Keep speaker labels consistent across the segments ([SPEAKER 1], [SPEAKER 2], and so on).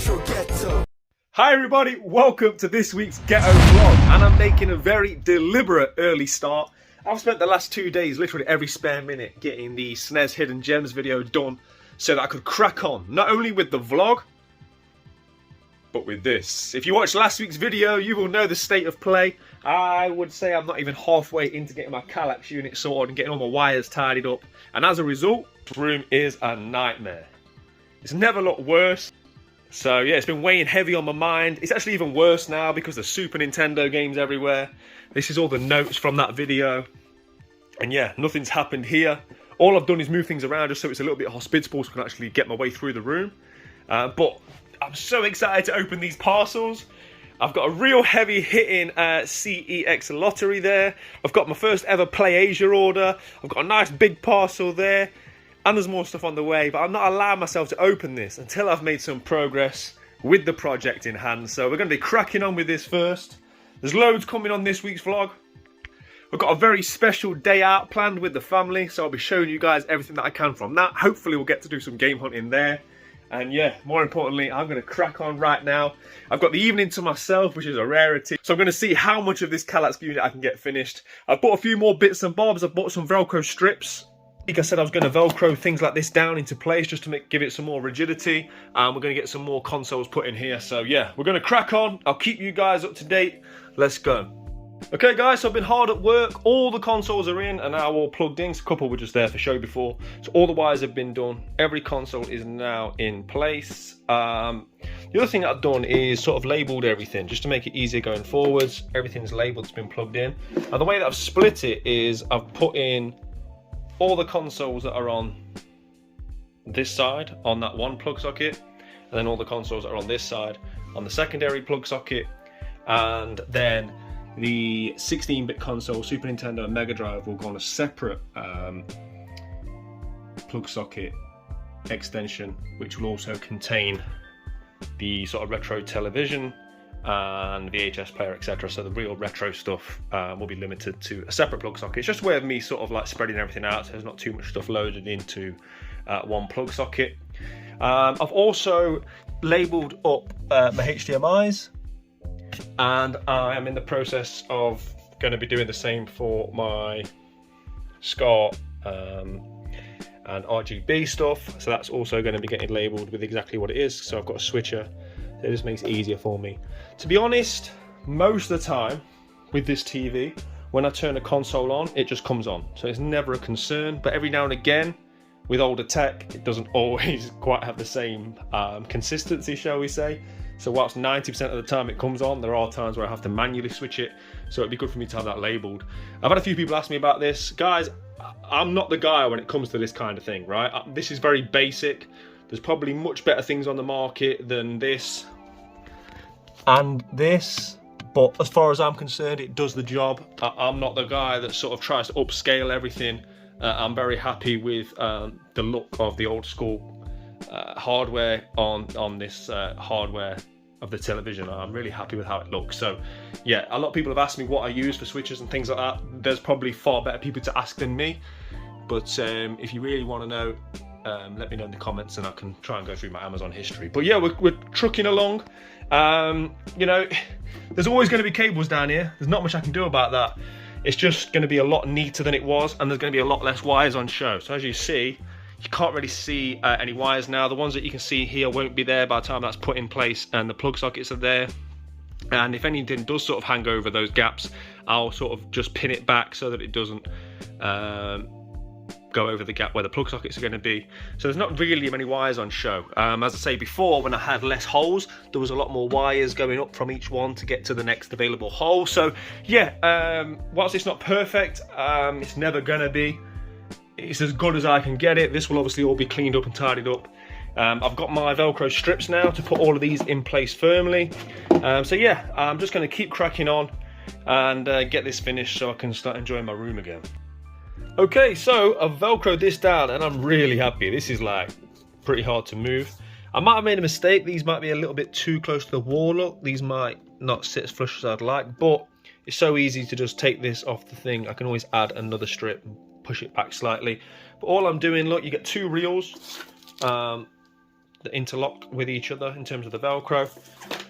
[SPEAKER 1] Ghetto.
[SPEAKER 2] Hi everybody, welcome to this week's Ghetto vlog, and I'm making a very deliberate early start. I've spent the last 2 days, literally every spare minute, getting the SNES Hidden Gems video done so that I could crack on, not only with the vlog, but with this. If you watched last week's video, you will know the state of play. I would say I'm not even halfway into getting my Kallax unit sorted and getting all my wires tidied up, and as a result, the room is a nightmare. It's never looked worse. So yeah, it's been weighing heavy on my mind. It's actually even worse now because there's Super Nintendo games everywhere. This is all the notes from that video. And yeah, nothing's happened here. All I've done is move things around just so it's a little bit hospitable so I can actually get my way through the room. But I'm so excited to open these parcels. I've got a real heavy hitting CEX lottery there. I've got my first ever Play Asia order. I've got a nice big parcel there. And there's more stuff on the way, but I'm not allowing myself to open this until I've made some progress with the project in hand. So we're going to be cracking on with this first. There's loads coming on this week's vlog. We've got a very special day out planned with the family, so I'll be showing you guys everything that I can from that. Hopefully we'll get to do some game hunting there. And yeah, more importantly, I'm going to crack on right now. I've got the evening to myself, which is a rarity. So I'm going to see how much of this Kallax unit I can get finished. I've bought a few more bits and bobs. I've bought some velcro strips. Like I said, I was going to velcro things like this down into place just to give it some more rigidity. We're going to get some more consoles put in here. So yeah, we're going to crack on. I'll keep you guys up to date. Let's go. Okay guys, so I've been hard at work. All the consoles are in and now all plugged in. A couple were just there for show before. So all the wires have been done. Every console is now in place. The other thing I've done is sort of labelled everything just to make it easier going forwards. Everything's labelled, it's been plugged in. And the way that I've split it is I've put in all the consoles that are on this side on that one plug socket, and then all the consoles that are on this side on the secondary plug socket, and then the 16-bit console, Super Nintendo and Mega Drive will go on a separate plug socket extension, which will also contain the sort of retro television and VHS player, etc. So the real retro stuff will be limited to a separate plug socket. It's just a way of me sort of like spreading everything out so there's not too much stuff loaded into one plug socket. I've also labelled up my HDMI's, and I am in the process of going to be doing the same for my SCART and RGB stuff. So that's also going to be getting labelled with exactly what it is. So I've got a switcher. It just makes it easier for me. To be honest, most of the time with this TV, when I turn a console on, it just comes on. So it's never a concern, but every now and again, with older tech, it doesn't always quite have the same consistency, shall we say. So whilst 90% of the time it comes on, there are times where I have to manually switch it. So it'd be good for me to have that labelled. I've had a few people ask me about this. Guys, I'm not the guy when it comes to this kind of thing, right? This is very basic. There's probably much better things on the market than this and this, but as far as I'm concerned, it does the job. I'm not the guy that sort of tries to upscale everything. I'm very happy with the look of the old school hardware on this hardware of the television. I'm really happy with how it looks. So yeah, a lot of people have asked me what I use for switches and things like that. There's probably far better people to ask than me, but if you really want to know, let me know in the comments and I can try and go through my Amazon history. But yeah, we're trucking along. You know, there's always going to be cables down here. There's not much I can do about that. It's just going to be a lot neater than it was, and there's going to be a lot less wires on show. So as you see, you can't really see any wires now. The ones that you can see here won't be there by the time that's put in place and the plug sockets are there. And if anything does sort of hang over those gaps, I'll sort of just pin it back so that it doesn't go over the gap where the plug sockets are going to be. So there's not really many wires on show. As I say before, when I had less holes, there was a lot more wires going up from each one to get to the next available hole. So yeah, whilst it's not perfect, it's never going to be. It's as good as I can get it. This will obviously all be cleaned up and tidied up. I've got my velcro strips now to put all of these in place firmly. So yeah, I'm just going to keep cracking on and get this finished so I can start enjoying my room again. Okay, so I've velcroed this down and I'm really happy. This is like pretty hard to move. I might have made a mistake. These might be a little bit too close to the wall look. These might not sit as flush as I'd like, but it's so easy to just take this off the thing. I can always add another strip and push it back slightly. But all I'm doing, look, you get two reels. that interlock with each other in terms of the Velcro.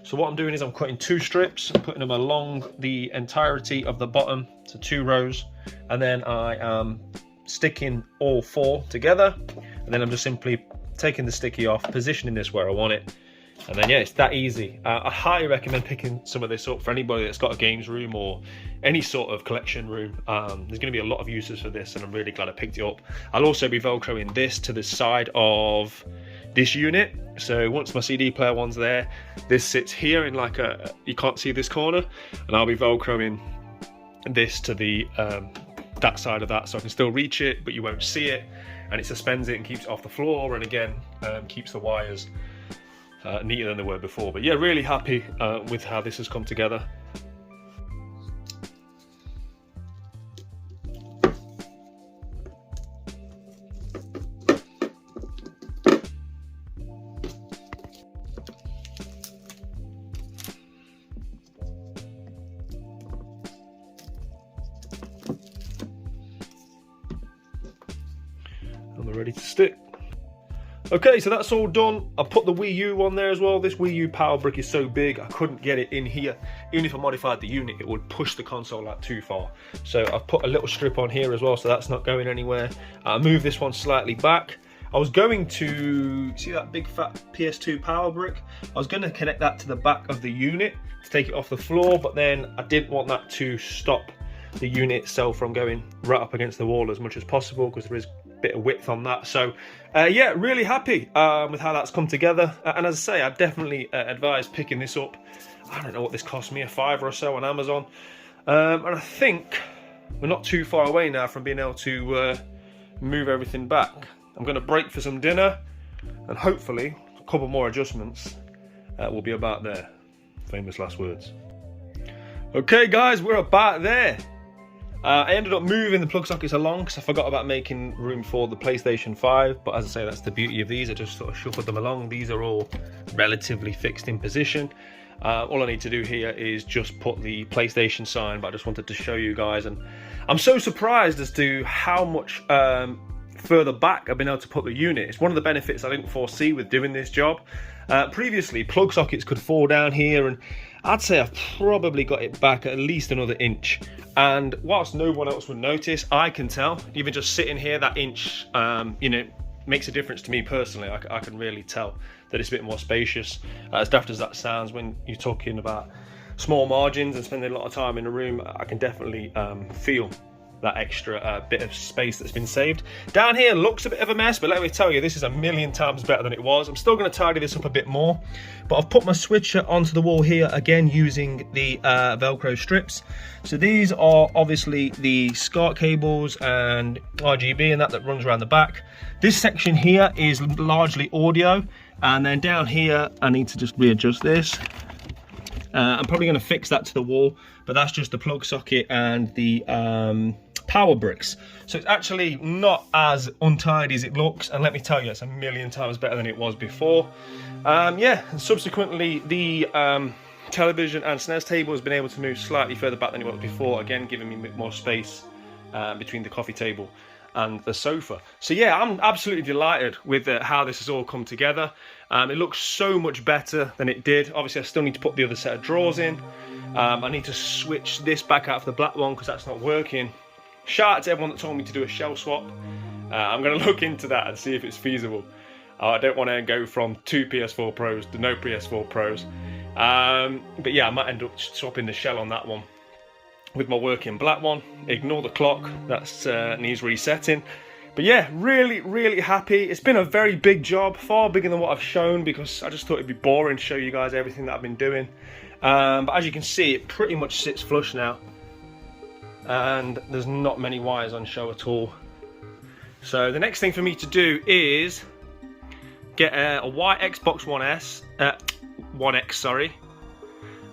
[SPEAKER 2] So what I'm doing is I'm cutting 2 strips and putting them along the entirety of the bottom, so 2 rows, and then I am sticking all 4 together, and then I'm just simply taking the sticky off, positioning this where I want it, and then yeah, it's that easy. I highly recommend picking some of this up for anybody that's got a games room or any sort of collection room. There's going to be a lot of uses for this, and I'm really glad I picked it up. I'll also be velcroing this to the side of this unit, so once my CD player one's there, this sits here in like a, you can't see this corner, and I'll be velcroing this to the that side of that, so I can still reach it but you won't see it, and it suspends it and keeps it off the floor, and again keeps the wires neater than they were before. But yeah, really happy with how this has come together. And they're ready to stick. Okay, so that's all done. I put the Wii U on there as well. This Wii U power brick is so big, I couldn't get it in here. Even if I modified the unit, it would push the console out too far. So I've put a little strip on here as well, so that's not going anywhere. I moved this one slightly back. I was going to, see that big fat PS2 power brick? I was going to connect that to the back of the unit to take it off the floor, but then I didn't want that to stop the unit itself from going right up against the wall as much as possible, because there is bit of width on that. So yeah, really happy with how that's come together, and as I say, I definitely advise picking this up. I don't know what this cost me, a $5 or so on Amazon, and I think we're not too far away now from being able to move everything back. I'm going to break for some dinner, and hopefully a couple more adjustments will be about there. Famous last words. Okay guys, we're about there. I ended up moving the plug sockets along because I forgot about making room for the PlayStation 5, but as I say, that's the beauty of these. I just sort of shuffled them along. These are all relatively fixed in position. All I need to do here is just put the PlayStation sign, but I just wanted to show you guys, and I'm so surprised as to how much further back I've been able to put the unit. It's one of the benefits I didn't foresee with doing this job. Previously, plug sockets could fall down here, and I'd say I've probably got it back at least another inch. And whilst no one else would notice, I can tell. Even just sitting here, that inch, you know, makes a difference to me personally. I can really tell that it's a bit more spacious. As daft as that sounds, when you're talking about small margins and spending a lot of time in a room, I can definitely feel that extra bit of space that's been saved. Down here looks a bit of a mess, but let me tell you, this is a million times better than it was. I'm still going to tidy this up a bit more, but I've put my switcher onto the wall here again using the Velcro strips. So these are obviously the SCART cables and RGB and that runs around the back. This section here is largely audio, and then down here I need to just readjust this. I'm probably going to fix that to the wall, but that's just the plug socket and the power bricks. So it's actually not as untidy as it looks, and let me tell you, it's a million times better than it was before. Yeah, and subsequently the television and SNES table has been able to move slightly further back than it was before, again giving me a bit more space between the coffee table and the sofa. So yeah, I'm absolutely delighted with how this has all come together. It looks so much better than it did. Obviously I still need to put the other set of drawers in. I need to switch this back out for the black one because that's not working. Shout out to everyone that told me to do a shell swap. I'm going to look into that and see if it's feasible. I don't want to go from 2 PS4 Pros to no PS4 Pros. But yeah, I might end up swapping the shell on that one with my working black one. Ignore the clock, that's needs resetting. But yeah, really happy. It's been a very big job, far bigger than what I've shown, because I just thought it'd be boring to show you guys everything that I've been doing. But as you can see, it pretty much sits flush now, and there's not many wires on show at all. So the next thing for me to do is get a white Xbox One X, sorry.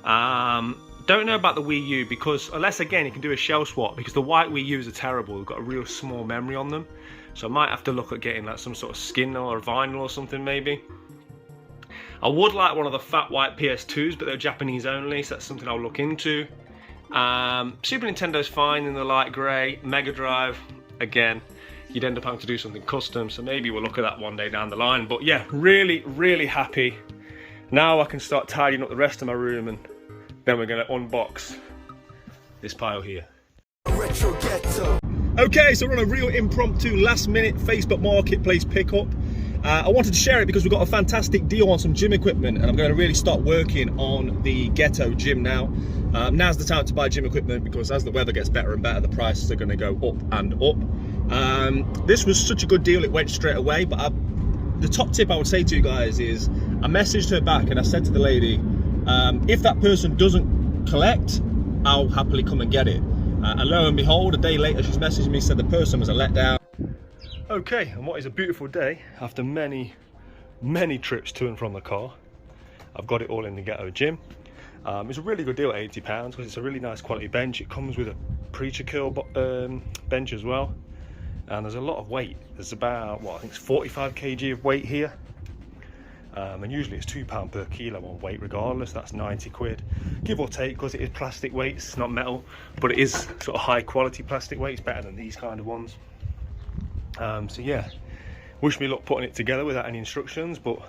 [SPEAKER 2] Don't know about the Wii U, because unless again you can do a shell swap, because the white Wii U's are terrible. They've got a real small memory on them, so I might have to look at getting like some sort of skin or vinyl or something maybe. I would like one of the fat white PS2s, but they're Japanese only, so that's something I'll look into. Super Nintendo's fine in the light grey. Mega Drive, again, you'd end up having to do something custom, so maybe we'll look at that one day down the line. But yeah, really, really happy. Now I can start tidying up the rest of my room, and then we're going to unbox this pile here.
[SPEAKER 1] Retro Ghetto.
[SPEAKER 2] Okay, so we're on a real impromptu last-minute Facebook Marketplace pickup. I wanted to share it because we've got a fantastic deal on some gym equipment, and I'm going to really start working on the Ghetto gym now. Now's the time to buy gym equipment, because as the weather gets better and better, the prices are going to go up and up. This was such a good deal, it went straight away. But the top tip I would say to you guys is, I messaged her back and I said to the lady, if that person doesn't collect, I'll happily come and get it. And lo and behold, a day later she's messaged me, said the person was a letdown. Okay, and what is a beautiful day, after many trips to and from the car, I've got it all in the Ghetto gym. It's a really good deal at £80 because it's a really nice quality bench. It comes with a preacher curl bench as well, and there's a lot of weight. There's about, what, I think it's 45 kg of weight here, and usually it's £2 per kilo on weight regardless. That's 90 quid, give or take, because it is plastic weights, it's not metal, but it is sort of high quality plastic weight. It's better than these kind of ones. So yeah, wish me luck putting it together without any instructions, but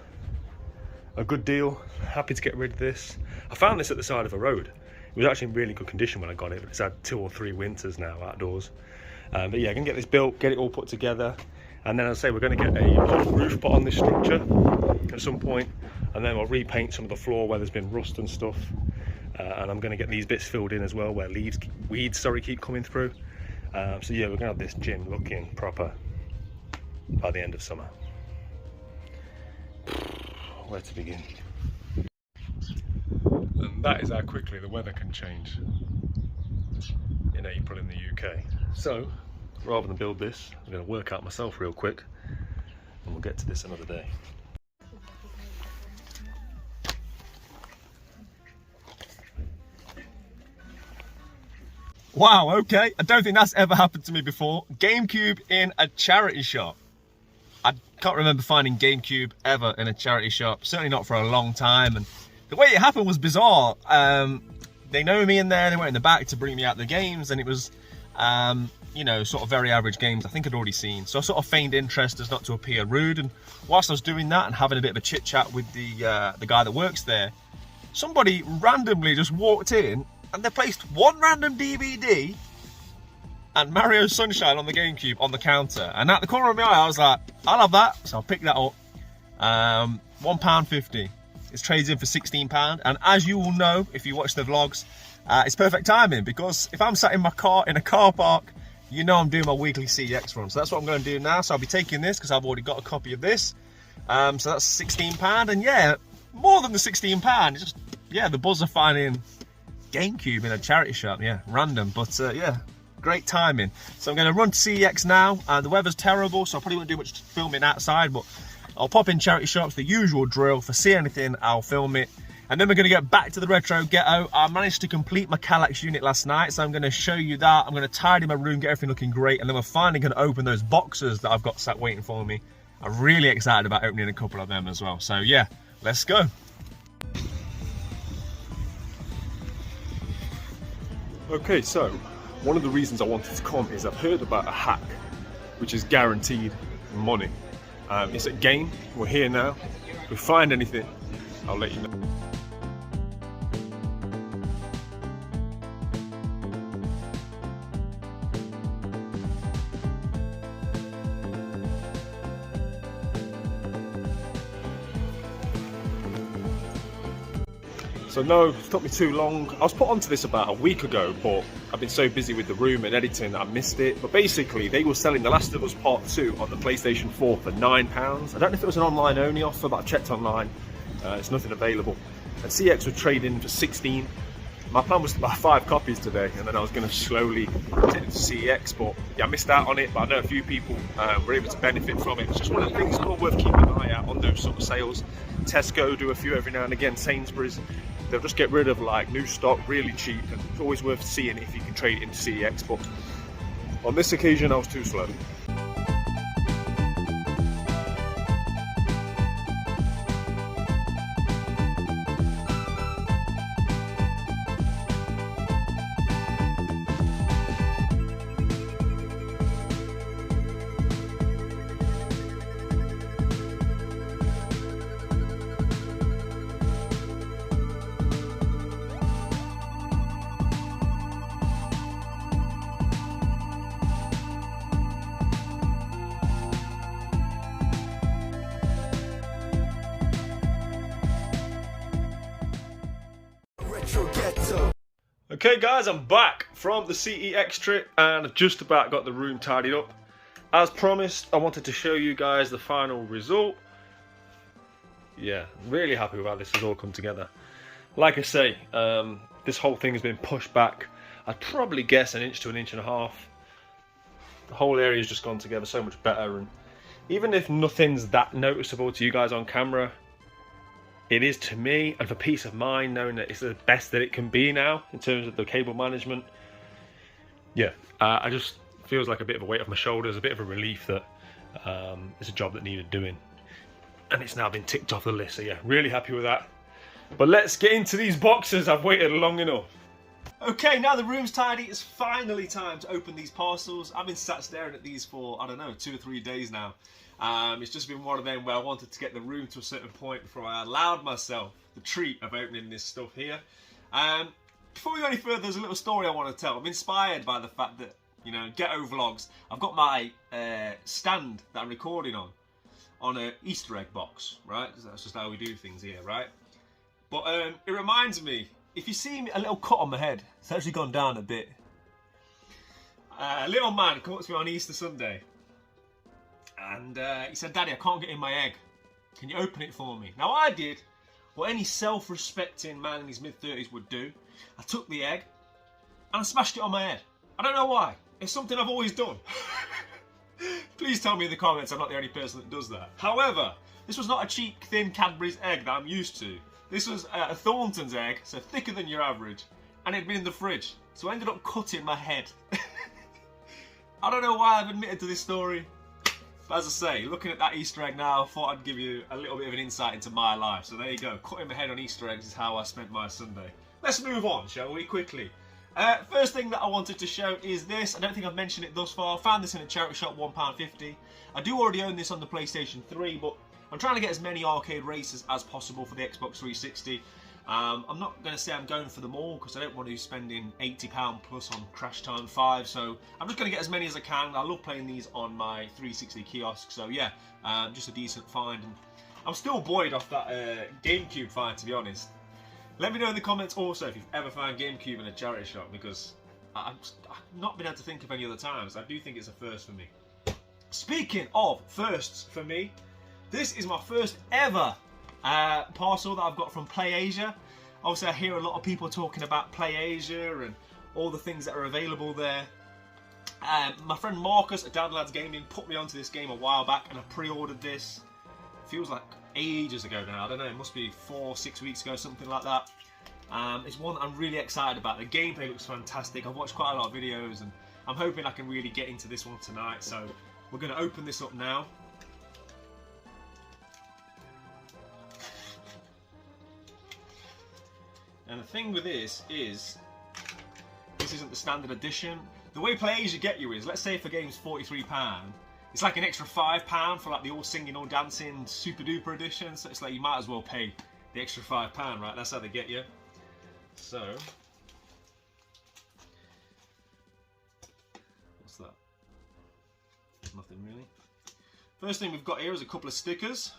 [SPEAKER 2] a good deal. Happy to get rid of this. I found this at the side of a road. It was actually in really good condition when I got it, but it's had 2 or 3 winters now outdoors. But yeah, I can get this built, get it all put together, and then I'll say we're going to get a whole roof put on this structure at some point, and then we'll repaint some of the floor where there's been rust and stuff. And I'm going to get these bits filled in as well where weeds keep coming through. So yeah, we're going to have this gym looking proper by the end of summer. Where to begin? And that is how quickly the weather can change in April in the UK. So rather than build this, I'm going to work out myself real quick, and we'll get to this another day. Wow, okay, I don't think that's ever happened to me before. GameCube in a charity shop. I can't remember finding GameCube ever in a charity shop, certainly not for a long time, and the way it happened was bizarre. They know me in there, they went in the back to bring me out the games, and it was, you know, sort of very average games I think I'd already seen. So I sort of feigned interest as not to appear rude, and whilst I was doing that and having a bit of a chit chat with the guy that works there, somebody randomly just walked in and they placed one random DVD and Mario Sunshine on the GameCube on the counter, and at the corner of my eye I was like, I'll have that, so I'll pick that up. £1.50. It trades in for £16, and as you all know if you watch the vlogs, it's perfect timing, because if I'm sat in my car in a car park, you know I'm doing my weekly CEX run. So that's what I'm going to do now. So I'll be taking this because I've already got a copy of this. So that's £16, and yeah, more than the £16. It's just, yeah, the buzz of finding GameCube in a charity shop. Yeah, random, but yeah, great timing. So I'm going to run to CEX now. The weather's terrible, so I probably won't do much filming outside, but I'll pop in charity shops, the usual drill. If I see anything, I'll film it. And then we're going to get back to the Retro Ghetto. I managed to complete my Kallax unit last night, so I'm going to show you that. I'm going to tidy my room, get everything looking great, and then we're finally going to open those boxes that I've got sat waiting for me. I'm really excited about opening a couple of them as well. So yeah, let's go. Okay, so one of the reasons I wanted to come is I've heard about a hack which is guaranteed money. It's at Game. We're here now. If we find anything, I'll let you know. So no, it took me too long. I was put onto this about a week ago, but I've been so busy with the room and editing that I missed it. But basically, they were selling The Last of Us Part 2 on the PlayStation 4 for £9. I don't know if it was an online only offer, but I checked online. It's nothing available. And CEX were trading for 16. My plan was to buy 5 copies today, and then I was going to slowly get into CEX, but yeah, I missed out on it. But I know a few people were able to benefit from it. It's just one of the things well worth keeping an eye out on those sort of sales. Tesco do a few every now and again, Sainsbury's. They'll just get rid of like new stock really cheap, and it's always worth seeing if you can trade it into CEX, but on this occasion I was too slow.
[SPEAKER 1] Retro Ghetto.
[SPEAKER 2] Okay guys, I'm back from the CEX trip and I've just about got the room tidied up. As promised, I wanted to show you guys the final result. Yeah, really happy with how this has all come together. Like I say, this whole thing has been pushed back, I'd probably guess an inch to an inch and a half. The whole area's just gone together so much better, and even if nothing's that noticeable to you guys on camera, it is to me, and for peace of mind, knowing that it's the best that it can be now in terms of the cable management. Yeah, I just feels like a bit of a weight off my shoulders, a bit of a relief that it's a job that needed doing, and it's now been ticked off the list. So yeah, really happy with that. But let's get into these boxes. I've waited long enough. Okay, now the room's tidy, it's finally time to open these parcels. I've been sat staring at these for, I don't know, 2 or 3 days now. It's just been one of them where I wanted to get the room to a certain point before I allowed myself the treat of opening this stuff here. Before we go any further, there's a little story I want to tell. I'm inspired by the fact that, you know, Ghetto Vlogs, I've got my stand that I'm recording on an Easter egg box, right? Because that's just how we do things here, right? But it reminds me, if you see a little cut on my head, it's actually gone down a bit. A little man came up to me on Easter Sunday and he said, "Daddy, I can't get in my egg. Can you open it for me?" Now I did what any self-respecting man in his mid-30s would do. I took the egg and I smashed it on my head. I don't know why. It's something I've always done. Please tell me in the comments I'm not the only person that does that. However, this was not a cheap, thin Cadbury's egg that I'm used to. This was a Thornton's egg, so thicker than your average, and it'd been in the fridge, so I ended up cutting my head. I don't know why I've admitted to this story, but as I say, looking at that Easter egg now, I thought I'd give you a little bit of an insight into my life. So there you go, cutting my head on Easter eggs is how I spent my Sunday. Let's move on, shall we, quickly. First thing that I wanted to show is this. I don't think I've mentioned it thus far. I found this in a charity shop, £1.50. I do already own this on the PlayStation 3, but I'm trying to get as many arcade races as possible for the Xbox 360. I'm not going to say I'm going for them all because I don't want to be spending £80 plus on Crash Time 5. So I'm just going to get as many as I can. I love playing these on my 360 kiosk. So yeah, just a decent find. And I'm still buoyed off that GameCube find, to be honest. Let me know in the comments also if you've ever found GameCube in a charity shop, because I've not been able to think of any other times. I do think it's a first for me. Speaking of firsts for me, this is my first ever parcel that I've got from PlayAsia. Obviously, I hear a lot of people talking about PlayAsia and all the things that are available there. My friend Marcus at Dad Lads Gaming put me onto this game a while back, and I pre-ordered this. Feels like ages ago now. I don't know. It must be 4 or 6 weeks ago, something like that. It's one that I'm really excited about. The gameplay looks fantastic. I've watched quite a lot of videos, and I'm hoping I can really get into this one tonight. So we're going to open this up now. And the thing with this is, this isn't the standard edition. The way PlayAsia get you is, let's say if a game's £43, it's like an extra £5 for like the all singing, all dancing, super duper edition. So it's like you might as well pay the extra £5, right? That's how they get you. So, what's that? Nothing really. First thing we've got here is a couple of stickers.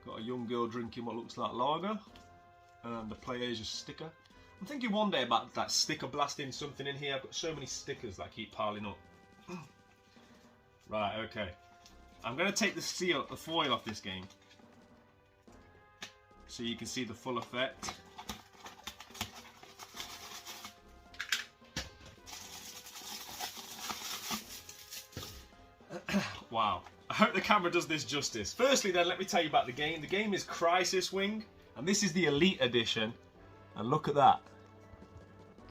[SPEAKER 2] Got a young girl drinking what looks like lager. And the PlayAsia sticker. I'm thinking one day about that sticker blasting something in here. I've got so many stickers that keep piling up. Right, okay. I'm going to take the foil off this game, so you can see the full effect. Wow. I hope the camera does this justice. Firstly then, let me tell you about the game. The game is Crisis Wing. And this is the Elite Edition, and look at that.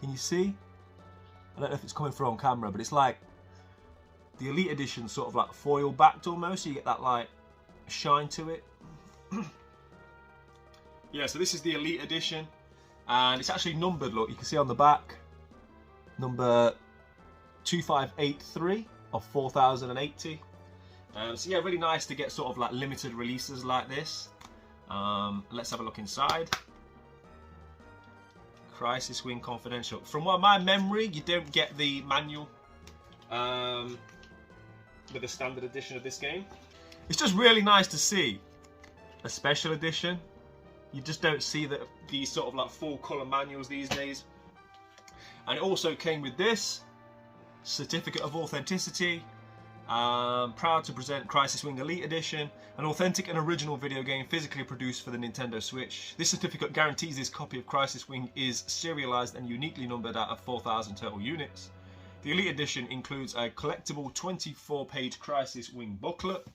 [SPEAKER 2] Can you see? I don't know if it's coming through on camera, but it's like the Elite Edition, sort of like foil backed almost, so you get that like shine to it. Yeah, so this is the Elite Edition, and it's actually numbered, look, you can see on the back, number 2583 of 4080. So yeah, really nice to get sort of like limited releases like this. Let's have a look inside. Crisis Wing Confidential. From what my memory, you don't get the manual with the standard edition of this game. It's just really nice to see a special edition You just don't see these sort of like full colour manuals these days. And it also came with this certificate of authenticity. Proud to present Crisis Wing Elite Edition, an authentic and original video game physically produced for the Nintendo Switch. This certificate guarantees this copy of Crisis Wing is serialized and uniquely numbered out of 4,000 total units. The Elite Edition includes a collectible 24-page Crisis Wing booklet.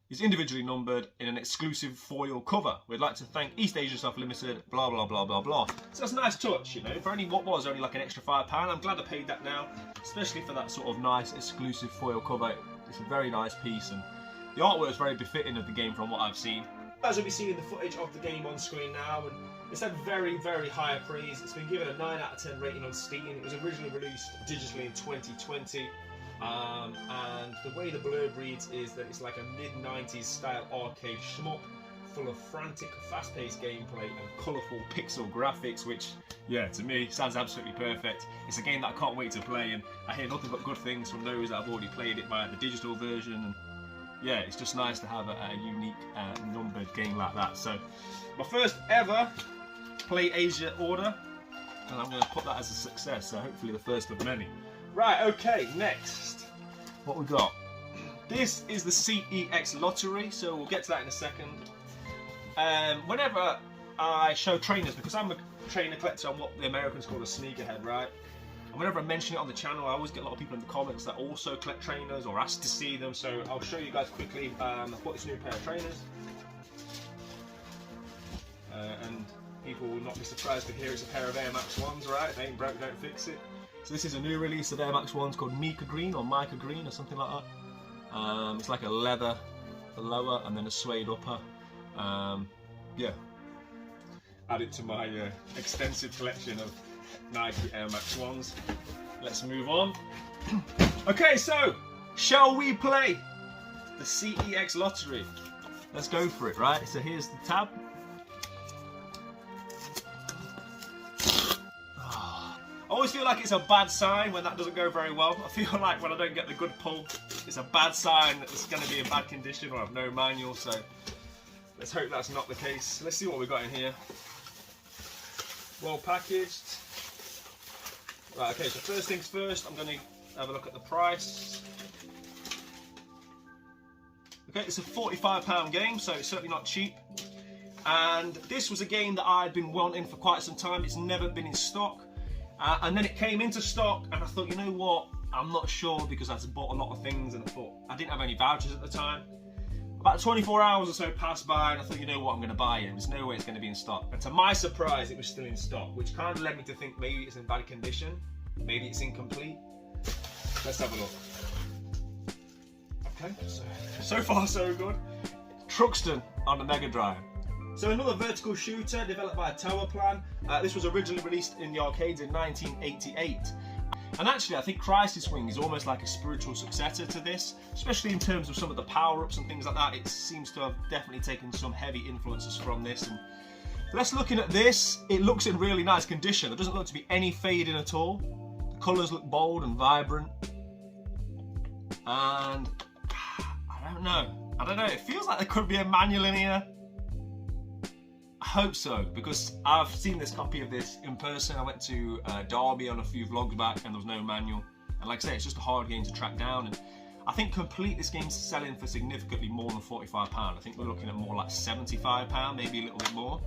[SPEAKER 2] It's individually numbered in an exclusive foil cover. We'd like to thank East Asia Soft Limited, blah blah blah blah blah. So that's a nice touch, you know, for what was only like an extra £5. I'm glad I paid that now, especially for that sort of nice exclusive foil cover. It's a very nice piece, and the artwork is very befitting of the game from what I've seen. As you'll be seeing the footage of the game on screen now, and it's had very, very high praise. It's been given a 9 out of 10 rating on Steam. It was originally released digitally in 2020. And the way the blurb reads is that it's like a mid-90s style arcade shmup full of frantic, fast-paced gameplay and colourful pixel graphics, which, yeah, to me, sounds absolutely perfect. It's a game that I can't wait to play, and I hear nothing but good things from those that have already played it by the digital version. And yeah, it's just nice to have a unique numbered game like that. So, my first ever Play Asia order, and I'm going to put that as a success, so hopefully the first of many. Right, okay, next, what we got? This is the CEX lottery, so we'll get to that in a second. Whenever I show trainers, because I'm a trainer collector, I'm what the Americans call a sneakerhead, right? And whenever I mention it on the channel, I always get a lot of people in the comments that also collect trainers or ask to see them, so I'll show you guys quickly. I've got this new pair of trainers. And people will not be surprised to hear it's a pair of Air Max 1s, right? If it ain't broke, don't fix it. So this is a new release of Air Max 1s called Mika Green or Micah Green or something like that. It's like a leather lower and then a suede upper. Yeah, add it to my extensive collection of Nike Air Max 1s. Let's move on. Okay, so shall we play the CEX lottery? Let's go for it, right? So here's the tab. I always feel like it's a bad sign when that doesn't go very well. I feel like when I don't get the good pull, it's a bad sign that it's going to be in bad condition or I have no manual, so let's hope that's not the case. Let's see what we got in here. Well packaged. Right, okay, so first things first, I'm going to have a look at the price. Okay, it's a £45 game, so it's certainly not cheap. And this was a game that I'd been wanting for quite some time. It's never been in stock. And then it came into stock, and I thought, you know what, I'm not sure, because I bought a lot of things, and I thought, I didn't have any vouchers at the time. About 24 hours or so passed by, and I thought, you know what, I'm going to buy it. There's no way it's going to be in stock. And to my surprise, it was still in stock, which kind of led me to think maybe it's in bad condition, maybe it's incomplete. Let's have a look. Okay, so far so good. Truxton on the Mega Drive. So another vertical shooter developed by Tower Plan. This was originally released in the arcades in 1988. And actually I think Crisis Wing is almost like a spiritual successor to this, especially in terms of some of the power-ups and things like that. It seems to have definitely taken some heavy influences from this. And let's looking at this, it looks in really nice condition. There doesn't look to be any fading at all. The colours look bold and vibrant. And I don't know, it feels like there could be a manual in here. I hope so, because I've seen this copy of this in person. I went to Derby on a few vlogs back and there was no manual. And like I say, it's just a hard game to track down. And I think complete, this game's selling for significantly more than £45. I think we're looking at more like £75, maybe a little bit more.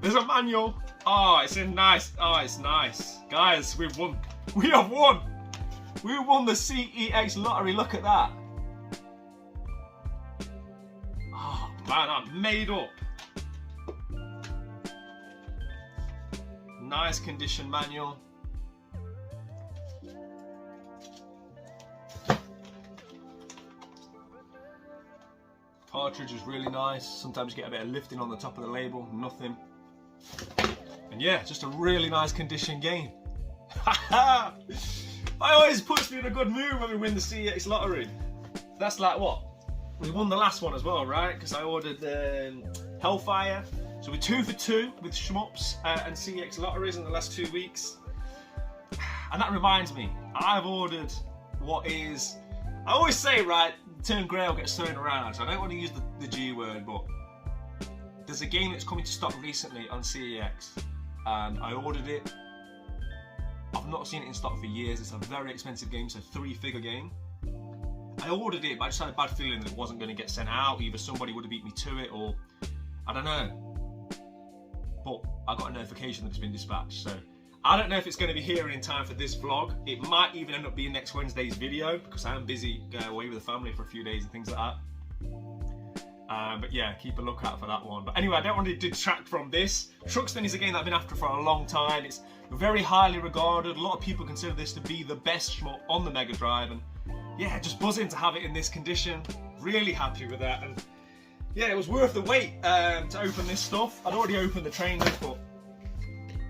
[SPEAKER 2] There's a manual. Oh, it's in nice. Oh, it's nice. Guys, we've won. We have won. We won the CEX lottery. Look at that. Oh, man, I'm made up. Nice condition manual. Cartridge is really nice. Sometimes you get a bit of lifting on the top of the label. Nothing. And yeah, just a really nice condition game. I always puts me in a good mood when we win the CEX lottery. That's like what? We won the last one as well, right? Because I ordered Hellfire. So we're 2 for 2 with shmups and CEX lotteries in the last 2 weeks. And that reminds me, I've ordered what is, I always say, right, term grail gets thrown around, so I don't want to use the G word, but there's a game that's coming to stock recently on CEX, and I ordered it. I've not seen it in stock for years. It's a very expensive game, it's a 3-figure game. I ordered it, but I just had a bad feeling that it wasn't going to get sent out. Either somebody would have beat me to it, or I don't know. But I got a notification that it's been dispatched, so I don't know if it's going to be here in time for this vlog. It might even end up being next Wednesday's video, because I am busy going away with the family for a few days and things like that. But yeah, keep a lookout for that one. But anyway, I don't want to detract from this. Truxton is a game that I've been after for a long time. It's very highly regarded. A lot of people consider this to be the best shmup on the Mega Drive, and yeah, just buzzing to have it in this condition. Really happy with that, and yeah, it was worth the wait to open this stuff. I'd already opened the trainers, but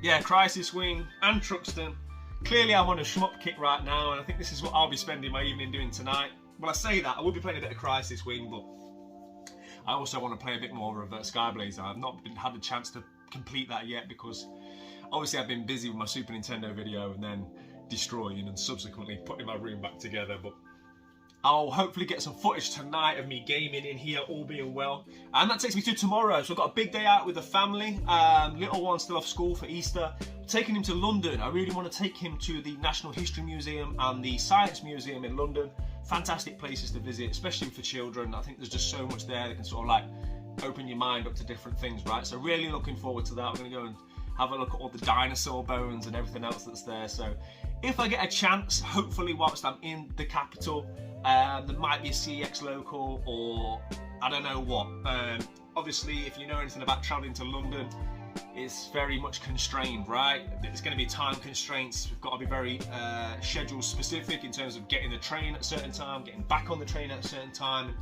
[SPEAKER 2] yeah, Crisis Wing and Truxton. Clearly I'm on a shmup kick right now, and I think this is what I'll be spending my evening doing tonight. Well, I say that, I will be playing a bit of Crisis Wing, but I also want to play a bit more of Skyblazer. I've not had the chance to complete that yet, because obviously I've been busy with my Super Nintendo video and then destroying and subsequently putting my room back together. But I'll hopefully get some footage tonight of me gaming in here, all being well. And that takes me to tomorrow. So I've got a big day out with the family. Little one's still off school for Easter. I'm taking him to London. I really want to take him to the National History Museum and the Science Museum in London. Fantastic places to visit, especially for children. I think there's just so much there that can sort of like open your mind up to different things, right? So really looking forward to that. We're going to go and have a look at all the dinosaur bones and everything else that's there. So if I get a chance, hopefully whilst I'm in the capital, there might be a CEX local, or I don't know what. Obviously, if you know anything about travelling to London, it's very much constrained, right? There's going to be time constraints. We've got to be very schedule specific in terms of getting the train at a certain time, getting back on the train at a certain time,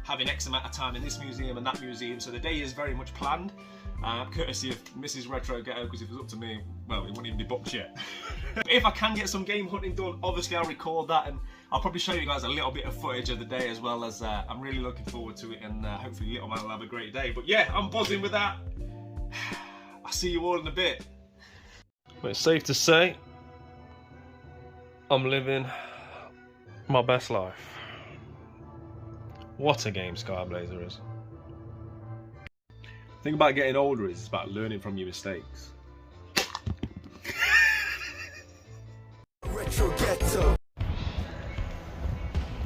[SPEAKER 2] having X amount of time in this museum and that museum. So the day is very much planned, courtesy of Mrs. Retro Ghetto, because if it was up to me, well, it wouldn't even be booked yet. If I can get some game hunting done, obviously I'll record that, and I'll probably show you guys a little bit of footage of the day as well, as I'm really looking forward to it, and hopefully little man will have a great day. But yeah, I'm buzzing with that. I'll see you all in a bit. But it's safe to say I'm living my best life. What a game Skyblazer is. The thing about getting older is it's about learning from your mistakes.
[SPEAKER 1] Retro Ghetto.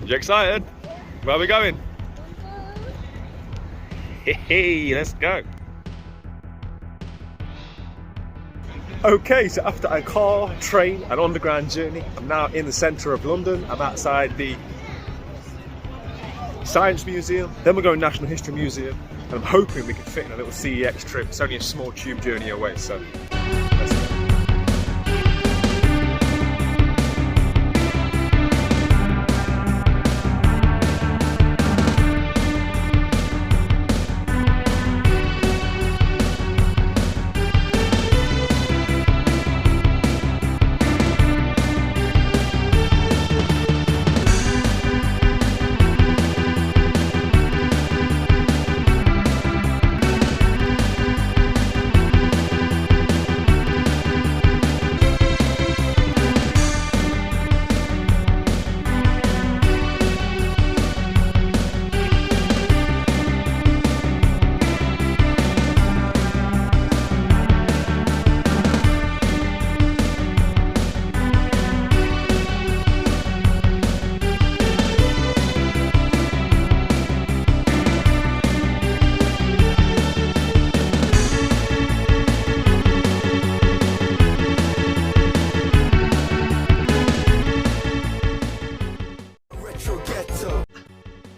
[SPEAKER 2] You excited? Where are we going? Hey, let's go. Okay, so after a car, train and underground journey, I'm now in the centre of London. I'm outside the Science Museum, then we're going National History Museum, and I'm hoping we can fit in a little CEX trip. It's only a small tube journey away, so let's go.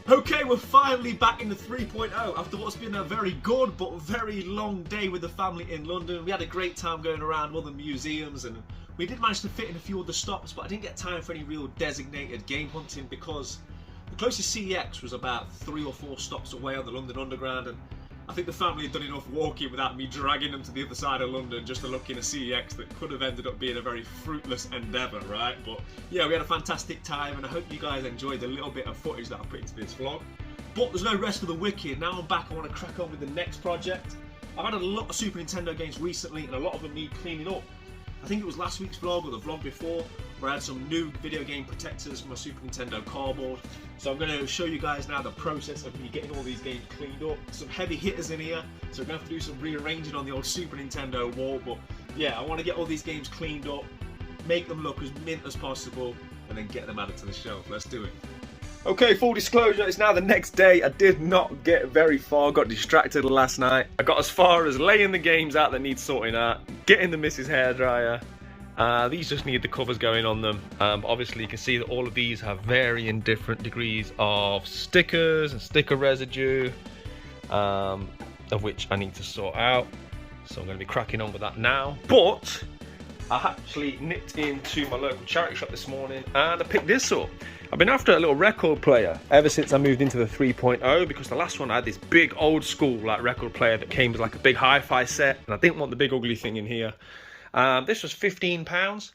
[SPEAKER 2] Okay, we're finally back in the 3.0 after what's been a very good but very long day with the family in London. We had a great time going around all the museums, and we did manage to fit in a few other stops, but I didn't get time for any real designated game hunting because the closest CEX was about 3 or 4 stops away on the London Underground, and I think the family had done enough walking without me dragging them to the other side of London just to look in a CEX that could have ended up being a very fruitless endeavour, right? But yeah, we had a fantastic time, and I hope you guys enjoyed the little bit of footage that I put into this vlog. But there's no rest for the wicked. Now I'm back, I want to crack on with the next project. I've had a lot of Super Nintendo games recently, and a lot of them need cleaning up. I think it was last week's vlog or the vlog before, where I had some new video game protectors for my Super Nintendo cardboard. So I'm going to show you guys now the process of me getting all these games cleaned up. Some heavy hitters in here, so we're going to have to do some rearranging on the old Super Nintendo wall. But yeah, I want to get all these games cleaned up, make them look as mint as possible, and then get them added to the shelf. Let's do it. Okay, full disclosure, it's now the next day. I did not get very far, got distracted last night. I got as far as laying the games out that need sorting out, getting the Mrs. Hairdryer. These just need the covers going on them. Obviously you can see that all of these have varying different degrees of stickers and sticker residue, of which I need to sort out. So I'm going to be cracking on with that now. But I actually nipped into my local charity shop this morning and I picked this up. I've been after a little record player ever since I moved into the 3.0, because the last one I had this big old school like record player that came with like a big hi-fi set, and I didn't want the big ugly thing in here. This was £15.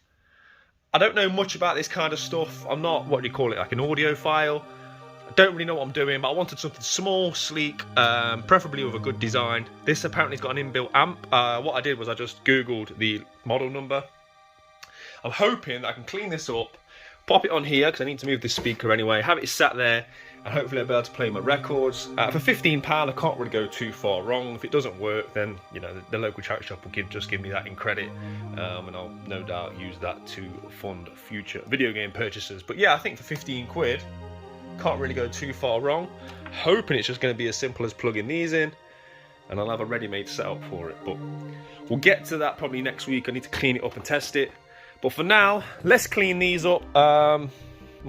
[SPEAKER 2] I don't know much about this kind of stuff. I'm not, what do you call it, like an audiophile. I don't really know what I'm doing, but I wanted something small, sleek, preferably with a good design. This apparently has got an inbuilt amp. What I did was I just Googled the model number. I'm hoping that I can clean this up, pop it on here, because I need to move this speaker anyway, have it sat there, and hopefully I'll be able to play my records. For £15, I can't really go too far wrong. If it doesn't work, then you know the local charity shop will just give me that in credit, and I'll no doubt use that to fund future video game purchases. But yeah, I think for 15 quid, can't really go too far wrong. Hoping it's just going to be as simple as plugging these in, and I'll have a ready-made setup for it. But we'll get to that probably next week. I need to clean it up and test it. But for now, let's clean these up. I'm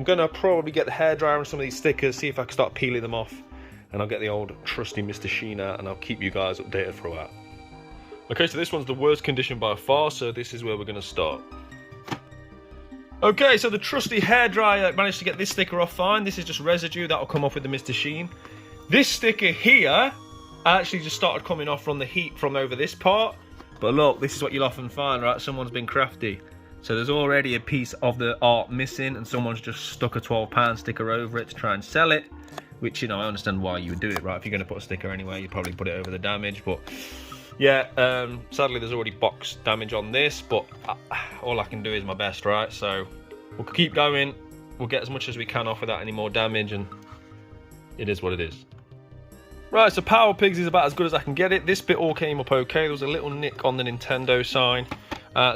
[SPEAKER 2] going to probably get the hairdryer and some of these stickers, see if I can start peeling them off. And I'll get the old trusty Mr. Sheen out, and I'll keep you guys updated throughout. Okay, so this one's the worst condition by far, so this is where we're going to start. Okay, so the trusty hairdryer managed to get this sticker off fine. This is just residue that will come off with the Mr. Sheen. This sticker here actually just started coming off from the heat from over this part. But look, this is what you'll often find, right? Someone's been crafty. So there's already a piece of the art missing, and someone's just stuck a £12 sticker over it to try and sell it. Which, you know, I understand why you would do it, right? If you're going to put a sticker anyway, you'd probably put it over the damage. But yeah, sadly there's already box damage on this, but all I can do is my best, right? So we'll keep going. We'll get as much as we can off without any more damage, and it is what it is. Right, so Power Pigs is about as good as I can get it. This bit all came up okay. There was a little nick on the Nintendo sign.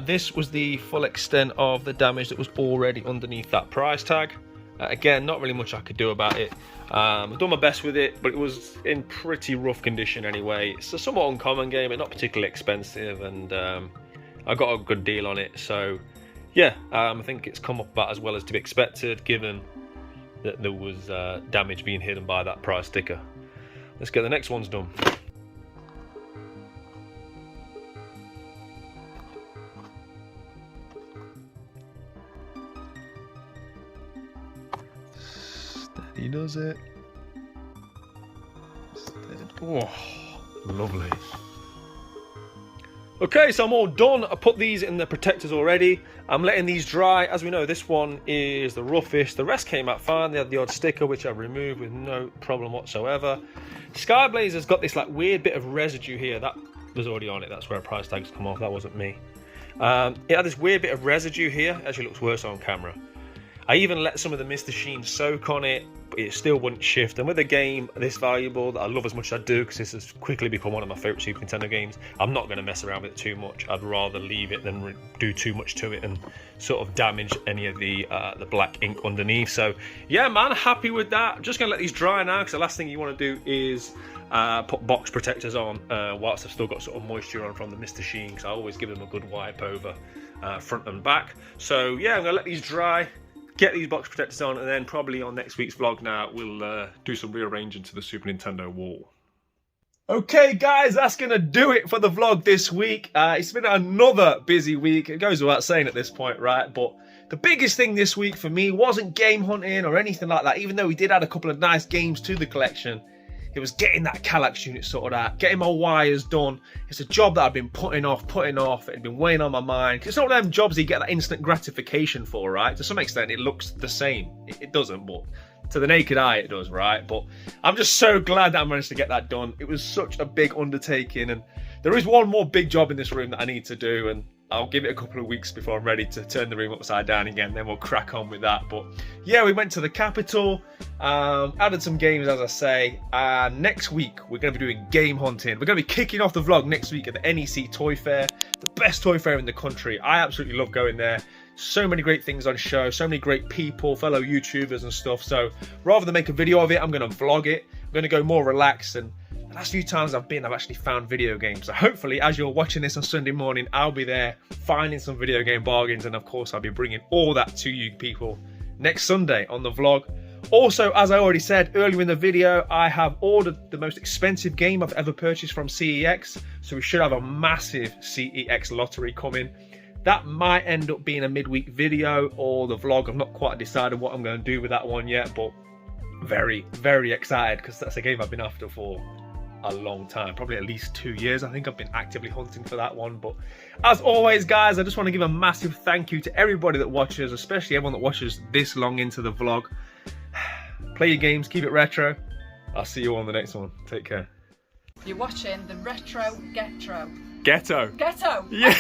[SPEAKER 2] This was the full extent of the damage that was already underneath that price tag. Again, not really much I could do about it. I've done my best with it, but it was in pretty rough condition anyway. It's a somewhat uncommon game, but not particularly expensive, and I got a good deal on it. So yeah, I think it's come up about as well as to be expected, given that there was damage being hidden by that price sticker. Let's get the next ones done. Steady does it. Steady. Oh, lovely. Okay, so I'm all done. I put these in the protectors already. I'm letting these dry. As we know, this one is the roughest. The rest came out fine. They had the odd sticker, which I removed with no problem whatsoever. Skyblazer's got this like weird bit of residue here. That was already on it. That's where a price tag's come off. That wasn't me. It had this weird bit of residue here. It actually looks worse on camera. I even let some of the Mr. Sheen soak on it, but it still wouldn't shift. And with a game this valuable that I love as much as I do, because this has quickly become one of my favourite Super Nintendo games, I'm not going to mess around with it too much. I'd rather leave it than do too much to it and sort of damage any of the black ink underneath. So yeah, man, happy with that. I'm just going to let these dry now, because the last thing you want to do is put box protectors on whilst I've still got sort of moisture on from the Mr. Sheen, because I always give them a good wipe over front and back. So yeah, I'm going to let these dry, get these box protectors on, and then probably on next week's vlog now we'll do some rearranging to the Super Nintendo wall. Okay guys, that's gonna do it for the vlog this week. It's been another busy week. It goes without saying at this point, right? But the biggest thing this week for me wasn't game hunting or anything like that, even though we did add a couple of nice games to the collection. It was getting that Kallax unit sorted out, getting my wires done. It's a job that I've been putting off. It had been weighing on my mind. It's not one of them jobs you get that instant gratification for, right? To some extent, it looks the same. It doesn't, but to the naked eye, it does, right? But I'm just so glad that I managed to get that done. It was such a big undertaking, and there is one more big job in this room that I need to do, and I'll give it a couple of weeks before I'm ready to turn the room upside down again, then we'll crack on with that. But yeah, we went to the capital, added some games, as I say, and next week we're going to be doing game hunting. We're going to be kicking off the vlog next week at the NEC Toy Fair, the best toy fair in the country. I absolutely love going there. So many great things on show, so many great people, fellow YouTubers and stuff. So rather than make a video of it, I'm going to vlog it. I'm going to go more relaxed, and the last few times I've been, I've actually found video games. So hopefully, as you're watching this on Sunday morning, I'll be there finding some video game bargains, and of course I'll be bringing all that to you people next Sunday on the vlog. Also, as I already said earlier in the video, I have ordered the most expensive game I've ever purchased from CEX, so we should have a massive CEX lottery coming. That might end up being a midweek video or the vlog. I've not quite decided what I'm going to do with that one yet, but very, very excited because that's a game I've been after for a long time, probably at least 2 years. I think I've been actively hunting for that one. But as always, guys, I just want to give a massive thank you to everybody that watches, especially everyone that watches this long into the vlog. Play your games, keep it retro. I'll see you all on the next one. Take care.
[SPEAKER 3] You're watching the Retro Ghetto.
[SPEAKER 2] Ghetto.
[SPEAKER 3] Ghetto!
[SPEAKER 2] Yeah.